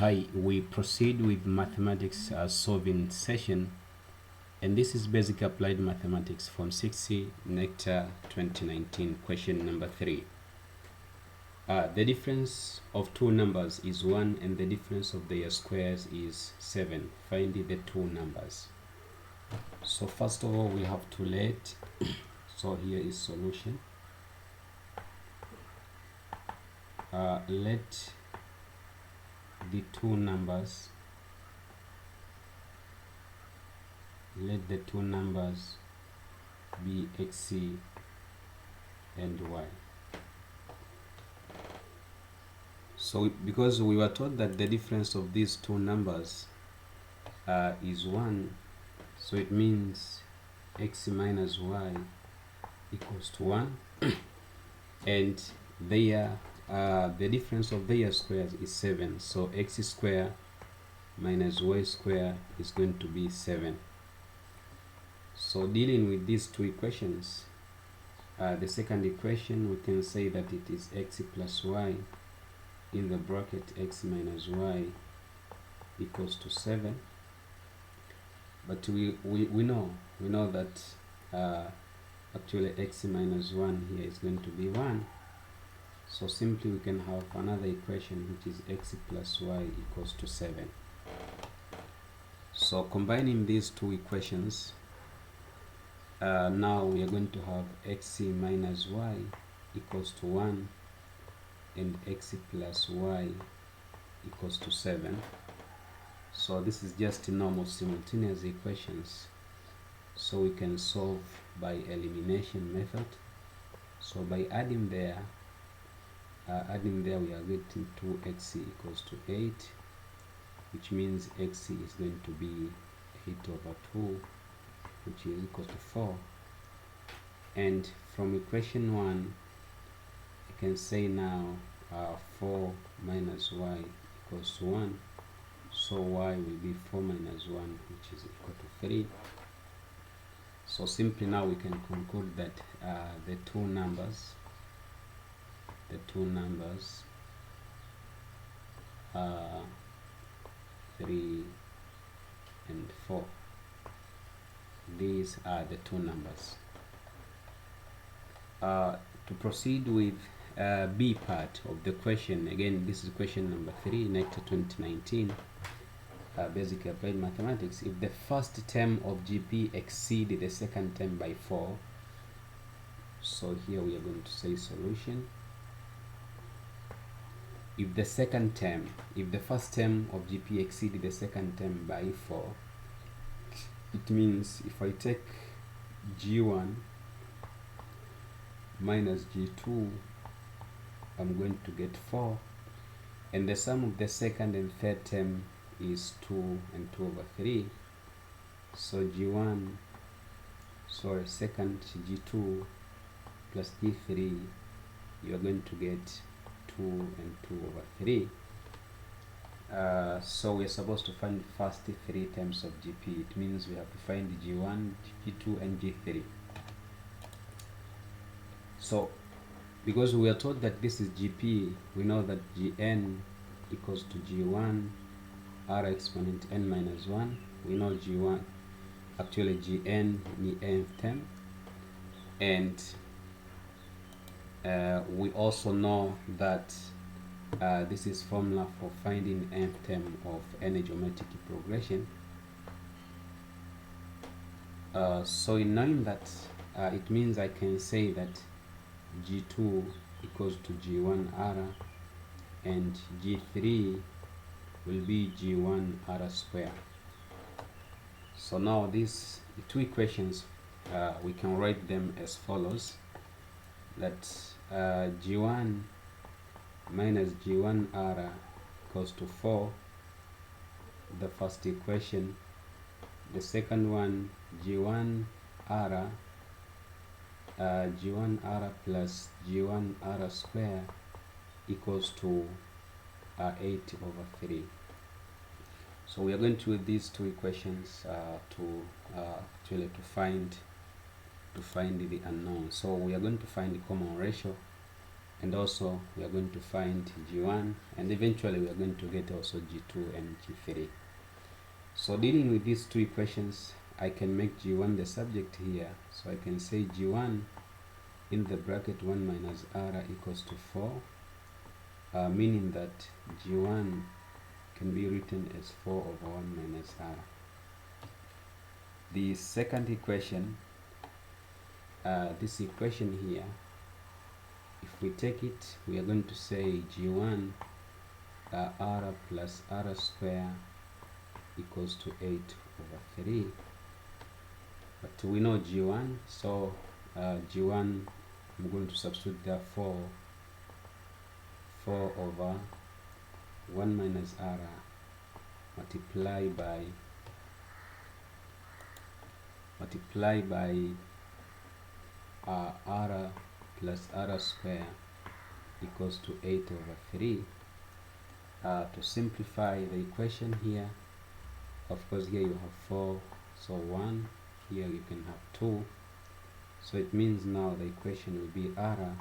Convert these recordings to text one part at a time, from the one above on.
Hi, we proceed with mathematics solving session, and this is basic applied mathematics from 6C NECTA 2019, question number 3. The difference of two numbers is 1 and the difference of their squares is 7. Find the two numbers. So first of all, we have to let, so here is solution. Let the two numbers be x and y. So because we were told that the difference of these two numbers is 1, so it means x minus y equals to 1 and the difference of their squares is 7, so x square minus y square is going to be 7. So dealing with these two equations, the second equation, we can say that it is x plus y in the bracket x minus y equals to 7. But we know that actually x minus 1 here is going to be 1. So simply we can have another equation which is x plus y equals to 7. So combining these two equations, now we are going to have x minus y equals to 1 and x plus y equals to 7. So this is just normal simultaneous equations, so we can solve by elimination method. So by adding there we are getting 2x equals to 8, which means x is going to be 8 over 2, which is equal to 4. And from equation 1, I can say now 4 minus y equals to 1. So y will be 4 minus 1, which is equal to 3. So simply now we can conclude that the two numbers are 3 and 4. These are the two numbers. To proceed with B part of the question, again this is question number 3, NECTA 2019, basic applied mathematics. If the first term of GP exceeds the second term by 4, so here we are going to say solution. If the first term of GP exceeds the second term by 4, it means if I take G1 minus G2, I'm going to get 4, and the sum of the second and third term is 2 and 2 over 3. So second G2 plus G3, you are going to get 2 and 2 over 3. So we're supposed to find the first 3 terms of GP. It means we have to find the G1, G2 and G3. So because we are told that this is GP, we know that Gn equals to G1 R exponent n minus 1. We know G1, actually Gn the nth term, and we also know that this is formula for finding nth term of any geometric progression. So in knowing that, it means I can say that G2 equals to G1R and G3 will be G1R square. So now these two equations, we can write them as follows, that G1 minus G1R equals to 4, the first equation. The second one, G1R plus G1R square equals to 8 over 3. So we are going to use these two equations to find the unknown. So we are going to find the common ratio and also we are going to find G1, and eventually we are going to get also G2 and G3. So dealing with these two equations, I can make G1 the subject here, so I can say G1 in the bracket 1 minus R equals to 4, meaning that G1 can be written as 4 over 1 minus R. The second equation, this equation here, if we take it, we are going to say G1 R plus R square equals to 8 over 3. But we know G1, so G1, I'm going to substitute there 4 over 1 minus R multiply by R plus R square equals to 8 over 3. To simplify the equation here, of course here you have 4, so 1, here you can have 2, so it means now the equation will be R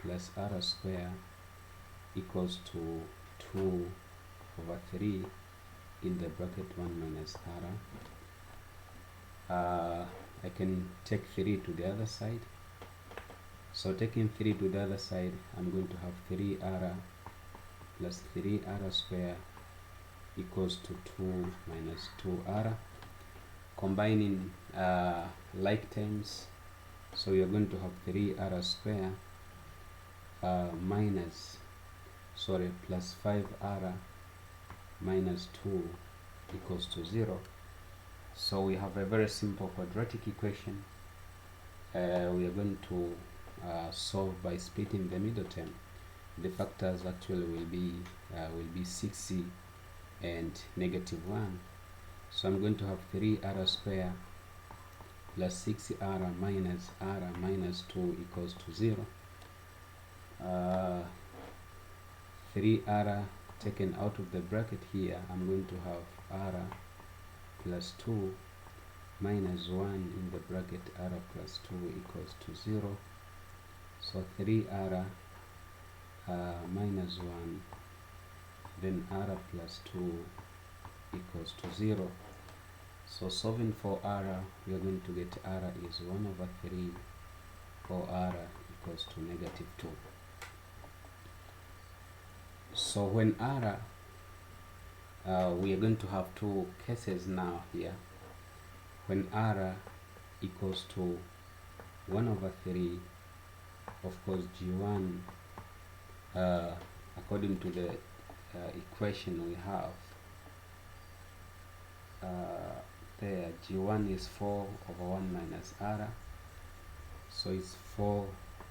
plus R square equals to 2 over 3 in the bracket 1 minus R. I can take 3 to the other side, so taking 3 to the other side, I'm going to have 3R plus 3R square equals to 2 minus 2R. Combining like terms, so you're going to have 3R square plus 5R minus 2 equals to 0. So we have a very simple quadratic equation. We are going to solve by splitting the middle term. The factors actually will be 6c and negative 1. So I'm going to have 3R square plus 6R minus R minus 2 equals to 0. 3R taken out of the bracket here, I'm going to have R plus 2 minus 1 in the bracket R plus 2 equals to 0. So 3R minus 1, then R plus 2 equals to 0. So solving for R, we are going to get R is 1 over 3 for R equals to negative 2. So when R, we are going to have two cases now here. When R equals to 1 over 3, of course G1, according to the equation we have there, G1 is 4 over 1 minus R, so it's 4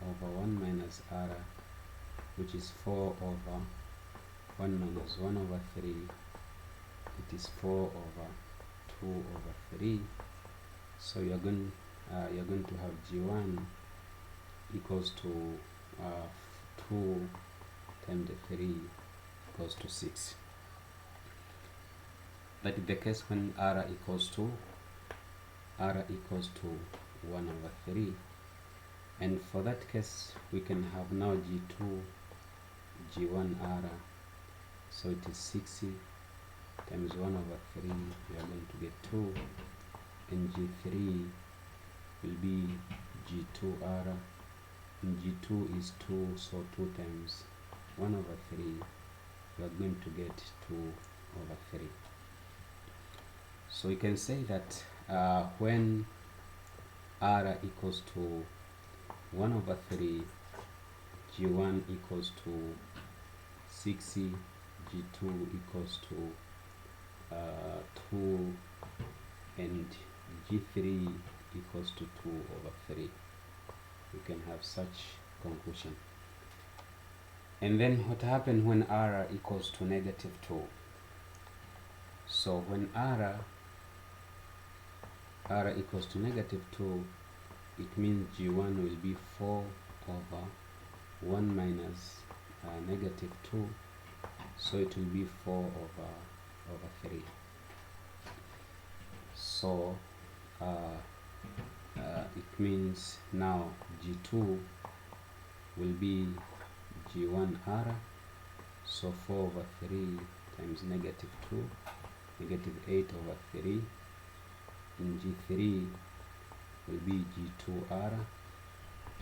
over 1 minus R, which is 4 over 1 minus 1 over 3, it is 4 over 2 over 3. So you're going to have G1 equals to 2 times 3 equals to 6. That is the case when R equals to 1 over 3. And for that case, we can have now G2, G1R. So it is 6 times 1 over 3. We are going to get 2. And G3 will be G2R. And G2 is 2, so 2 times 1 over 3. We are going to get 2 over 3. So we can say that when R equals to 1 over 3, G1 equals to 6, G2 equals to 2, and G3 equals to 2 over 3. We can have such conclusion. And then what happens when R equals to negative 2? So when R equals to negative 2, it means G1 will be 4 over 1 minus negative 2, so it will be 4 over 3. So it means now G2 will be G1R, so 4 over 3 times negative 2, negative 8 over 3, in G3 will be G2R,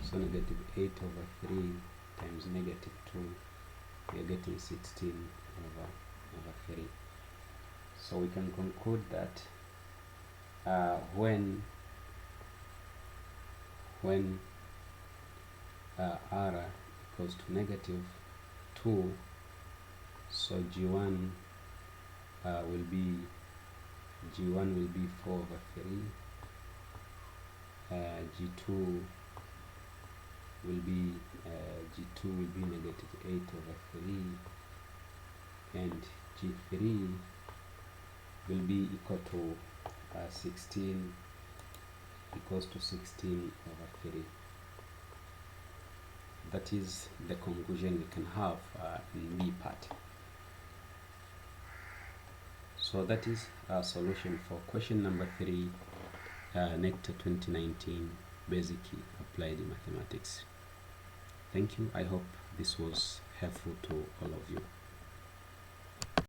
so negative 8 over 3 times negative 2, we are getting 16 over 3. So we can conclude that when R equals to negative 2, so G1 will be 4 over 3, G2 will be negative 8 over 3, and G3 will be equal to 16 over 3. That is the conclusion we can have in B part. So that is our solution for question number 3, NECTA 2019 Basic Applied Mathematics. Thank you. I hope this was helpful to all of you.